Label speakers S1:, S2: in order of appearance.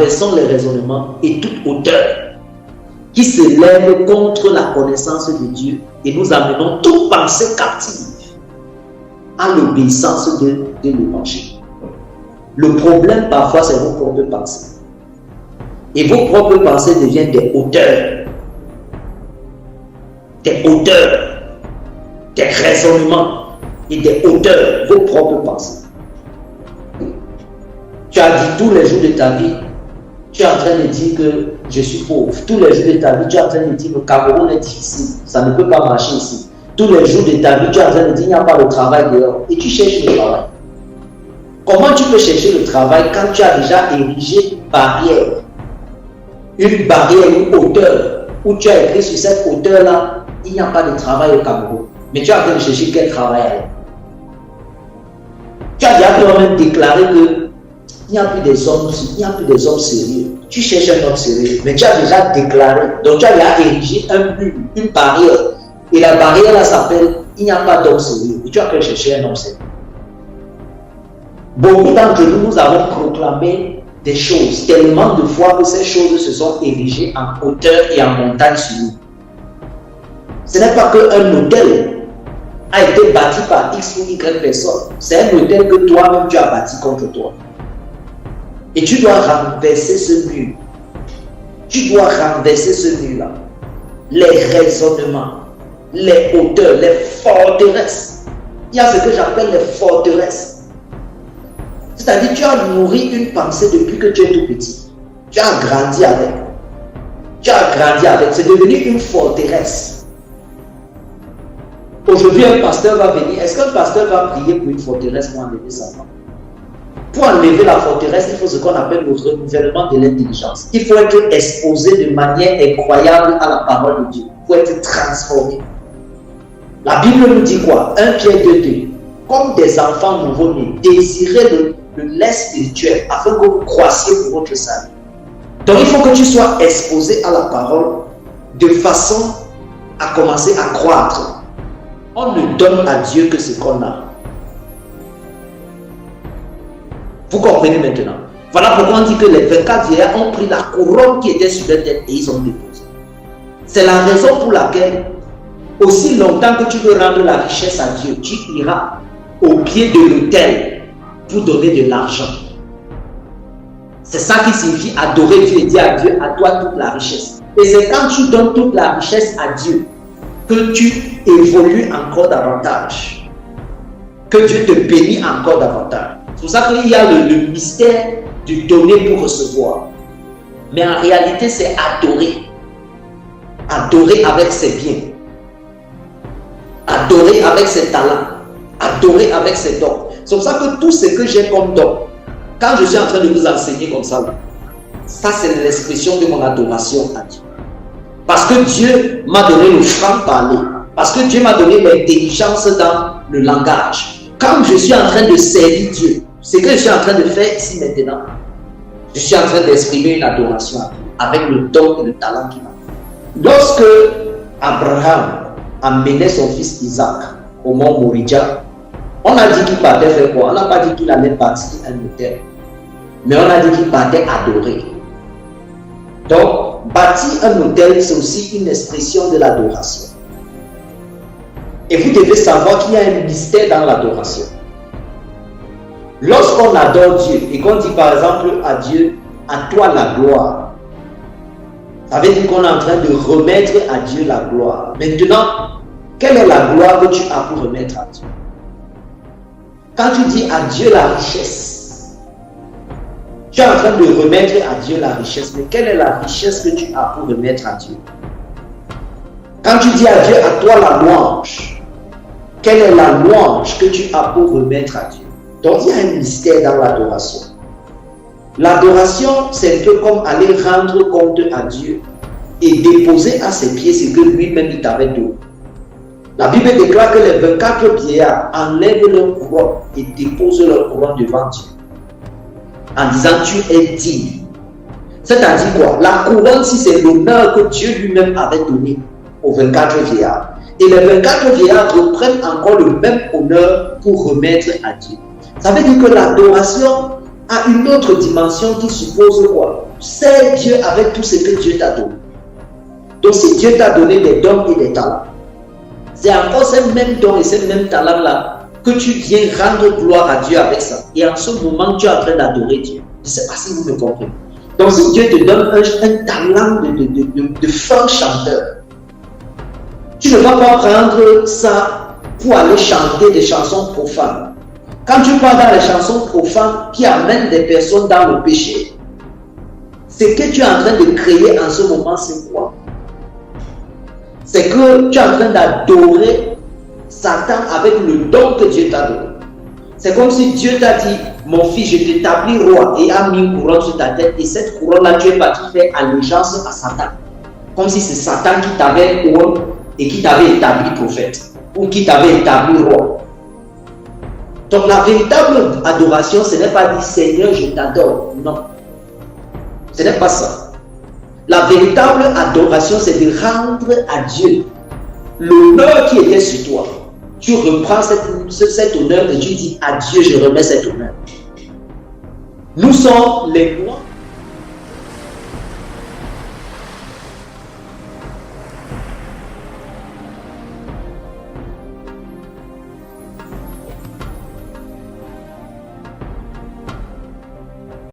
S1: renversons les raisonnements et toute hauteur qui s'élève contre la connaissance de Dieu et nous amenons toute pensée captive à l'obéissance de l'évangile. Le problème parfois c'est vos propres pensées. Et vos propres pensées deviennent des hauteurs. Des hauteurs. Des raisonnements et des hauteurs. Vos propres pensées. Tu as dit tous les jours de ta vie, tu es en train de dire que je suis pauvre. Tous les jours de ta vie, tu es en train de dire que le Cameroun est difficile. Ça ne peut pas marcher ici. Tous les jours de ta vie, tu es en train de dire qu'il n'y a pas de travail dehors. Et tu cherches le travail. Comment tu peux chercher le travail quand tu as déjà érigé une barrière, une hauteur, où tu as écrit sur cette hauteur-là, il n'y a pas de travail au Cameroun. Mais tu es en train de chercher quel travail alors. Tu as déjà toi-même déclaré que il n'y a plus des hommes sérieux. Tu cherches un homme sérieux, mais tu as déjà déclaré. Donc tu as déjà érigé un mur, une barrière. Et la barrière là s'appelle il n'y a pas d'homme sérieux. Et tu as qu'à chercher un homme sérieux. Beaucoup d'entre nous avons proclamé des choses, tellement de fois que ces choses se sont érigées en hauteur et en montagne sur nous. Ce n'est pas qu'un hôtel a été bâti par X ou Y personne. C'est un hôtel que toi-même tu as bâti contre toi. Et tu dois renverser ce mur. Tu dois renverser ce mur-là. Les raisonnements, les hauteurs, les forteresses. Il y a ce que j'appelle les forteresses. C'est-à-dire tu as nourri une pensée depuis que tu es tout petit. Tu as grandi avec. C'est devenu une forteresse. Aujourd'hui, un pasteur va venir. Est-ce qu'un pasteur va prier pour une forteresse pour enlever sa femme? Pour enlever la forteresse, il faut ce qu'on appelle le renouvellement de l'intelligence. Il faut être exposé de manière incroyable à la parole de Dieu. Il faut être transformé. La Bible nous dit quoi? 1 Pierre 2:2. Comme des enfants nouveau-nés, désirez le lait spirituel afin que vous croissiez pour votre salut. Donc il faut que tu sois exposé à la parole de façon à commencer à croître. On ne donne à Dieu que ce qu'on a. Vous comprenez maintenant? Voilà pourquoi on dit que les 24 vieillards ont pris la couronne qui était sur leur tête et ils ont déposé. C'est la raison pour laquelle, aussi longtemps que tu veux rendre la richesse à Dieu, tu iras au pied de l'autel pour donner de l'argent. C'est ça qui signifie adorer Dieu et dire à Dieu, à toi toute la richesse. Et c'est quand tu donnes toute la richesse à Dieu que tu évolues encore davantage. Que Dieu te bénit encore davantage. C'est pour ça qu'il y a le mystère du donner pour recevoir. Mais en réalité, c'est adorer. Adorer avec ses biens. Adorer avec ses talents. Adorer avec ses dons. C'est pour ça que tout ce que j'ai comme don, quand je suis en train de vous enseigner comme ça, ça c'est l'expression de mon adoration à Dieu. Parce que Dieu m'a donné le franc-parler. Parce que Dieu m'a donné l'intelligence dans le langage. Quand je suis en train de servir Dieu, ce que je suis en train de faire ici maintenant, je suis en train d'exprimer une adoration à Dieu, avec le don et le talent qu'il m'a. Lorsque Abraham amenait son fils Isaac au mont Moriah, on a dit qu'il partait faire quoi? On n'a pas dit qu'il allait bâtir un autel, mais on a dit qu'il partait adorer. Donc, bâtir un autel, c'est aussi une expression de l'adoration. Et vous devez savoir qu'il y a un mystère dans l'adoration. Lorsqu'on adore Dieu et qu'on dit par exemple à Dieu, à toi la gloire, ça veut dire qu'on est en train de remettre à Dieu la gloire. Maintenant, quelle est la gloire que tu as pour remettre à Dieu? Quand tu dis à Dieu la richesse, tu es en train de remettre à Dieu la richesse, mais quelle est la richesse que tu as pour remettre à Dieu? Quand tu dis à Dieu, à toi la louange, quelle est la louange que tu as pour remettre à Dieu? Donc il y a un mystère dans l'adoration. L'adoration, c'est un peu comme aller rendre compte à Dieu et déposer à ses pieds ce que lui-même il t'avait donné. La Bible déclare que les 24 vieillards enlèvent leur couronne et déposent leur couronne devant Dieu en disant tu es digne. C'est-à-dire quoi? La couronne, si c'est l'honneur que Dieu lui-même avait donné aux 24 vieillards. Et les 24 vieillards reprennent encore le même honneur pour remettre à Dieu. Ça veut dire que l'adoration à une autre dimension qui suppose quoi? C'est Dieu avec tout ce que Dieu t'a donné. Donc si Dieu t'a donné des dons et des talents, c'est encore ces mêmes dons et ces mêmes talents-là que tu viens rendre gloire à Dieu avec ça. Et en ce moment, tu es en train d'adorer Dieu. Je ne sais pas si vous me comprenez. Donc si Dieu te donne un talent de fin chanteur, tu ne vas pas prendre ça pour aller chanter des chansons profanes. Quand tu parles dans les chansons profanes qui amènent des personnes dans le péché, ce que tu es en train de créer en ce moment, c'est quoi? C'est que tu es en train d'adorer Satan avec le don que Dieu t'a donné. C'est comme si Dieu t'a dit, mon fils, je t'établis roi, et a mis une couronne sur ta tête, et cette couronne-là, tu es parti faire allégeance à Satan. Comme si c'est Satan qui t'avait couronne et qui t'avait établi prophète, ou qui t'avait établi roi. Donc la véritable adoration, ce n'est pas dire Seigneur, je t'adore. Non. Ce n'est pas ça. La véritable adoration, c'est de rendre à Dieu l'honneur qui était sur toi. Tu reprends cet honneur et tu dis à Dieu, je remets cet honneur. Nous sommes les rois.